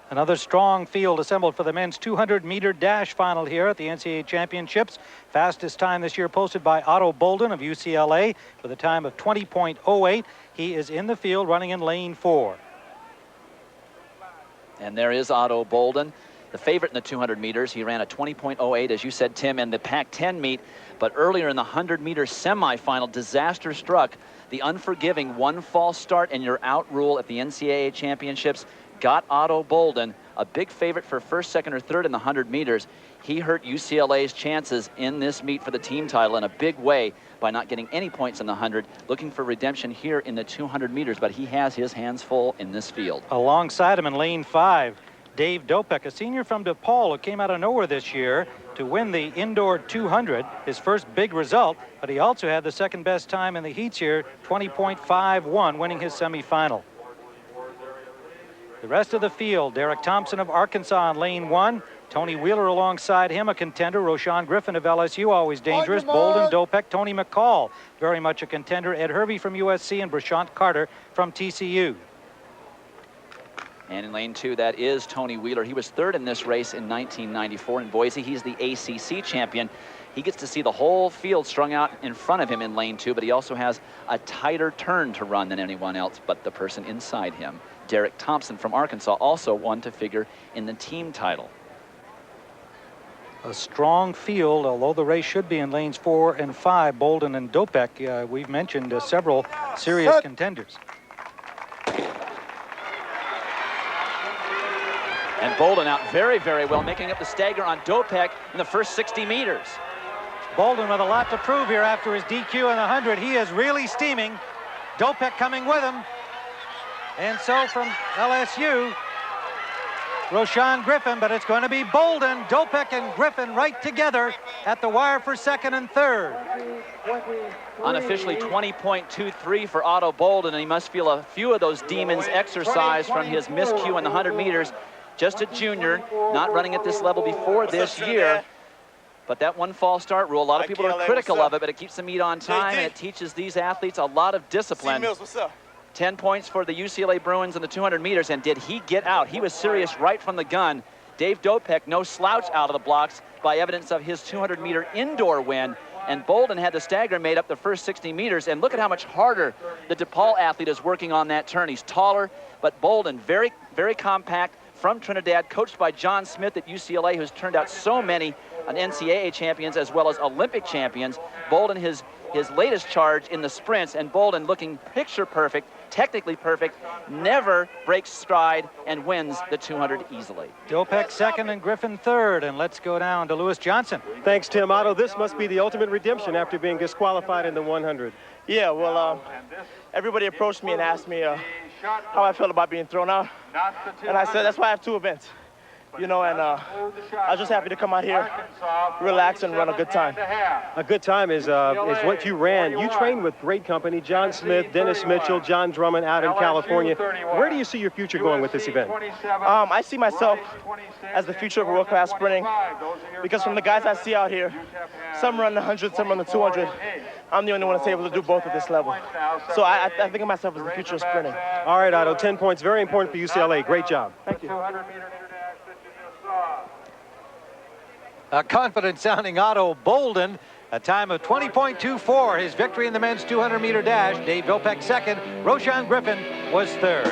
Another strong field assembled for the men's 200-meter dash final here at the NCAA Championships. Fastest time this year posted by Ato Bolden of UCLA with a time of 20.08. He is in the field running in lane 4. And there is Ato Bolden, the favorite in the 200 meters. He ran a 20.08, as you said, Tim, in the Pac-10 meet. But earlier in the 100-meter semifinal, disaster struck. The unforgiving one false start and you're out rule at the NCAA Championships got Ato Bolden, a big favorite for first, second, or third in the 100 meters. He hurt UCLA's chances in this meet for the team title in a big way by not getting any points in the 100, looking for redemption here in the 200 meters, but he has his hands full in this field. Alongside him in lane 5, Dave Dopek, a senior from DePaul who came out of nowhere this year to win the indoor 200, his first big result, but he also had the second best time in the heats here, 20.51, winning his semifinal. The rest of the field, Derrick Thompson of Arkansas in lane 1. Tony Wheeler alongside him, a contender. Rohsaan Griffin of LSU, always dangerous. Bolden, Dopek, Tony McCall, very much a contender. Ed Hervey from USC and Brashant Carter from TCU. And in lane 2, that is Tony Wheeler. He was third in this race in 1994 in Boise. He's the ACC champion. He gets to see the whole field strung out in front of him in lane 2, but he also has a tighter turn to run than anyone else but the person inside him. Derrick Thompson from Arkansas, also one to figure in the team title. A strong field, although the race should be in lanes 4 and 5. Bolden and Dopek, we've mentioned several serious contenders. And Bolden out very, very well, making up the stagger on Dopek in the first 60 meters. Bolden with a lot to prove here after his DQ in the 100. He is really steaming. Dopek coming with him. And so from LSU, Rohsaan Griffin, but it's going to be Bolden, Dopek, and Griffin right together at the wire for second and third. Unofficially 20.23 for Ato Bolden, and he must feel a few of those demons exercise from his miscue in the 100 meters. Just a junior, not running at this level before this year. But that one false start rule, a lot of people are critical of it, but it keeps the meet on time, and it teaches these athletes a lot of discipline. 10 points for the UCLA Bruins in the 200 meters, and did he get out? He was serious right from the gun. Dave Dopek, no slouch out of the blocks by evidence of his 200-meter indoor win, and Bolden had the stagger made up the first 60 meters, and look at how much harder the DePaul athlete is working on that turn. He's taller, but Bolden, very, very compact, from Trinidad, coached by John Smith at UCLA, who's turned out so many NCAA champions as well as Olympic champions. Bolden, his latest charge in the sprints, and Bolden looking picture perfect, technically perfect, never breaks stride and wins the 200 easily. Dopek second and Griffin third, and let's go down to Lewis Johnson. Thanks, Tim. Otto, this must be the ultimate redemption after being disqualified in the 100. Yeah, well, everybody approached me and asked me how I felt about being thrown out, and I said that's why I have 2 events. You know, and I was just happy to come out here, relax, and run a good time. A good time is what you ran. You trained with great company, John Smith, Dennis Mitchell, John Drummond out in California. Where do you see your future going with this event? I see myself as the future of world-class sprinting, because from the guys I see out here, some run the 100, some run the 200. I'm the only one that's able to do both at this level. So I think of myself as the future of sprinting. All right, Otto, 10 points, very important for UCLA. Great job. Thank you. A confident-sounding Ato Bolden, a time of 20.24. His victory in the men's 200-meter dash. Dave Dopek second. Rohsaan Griffin was third.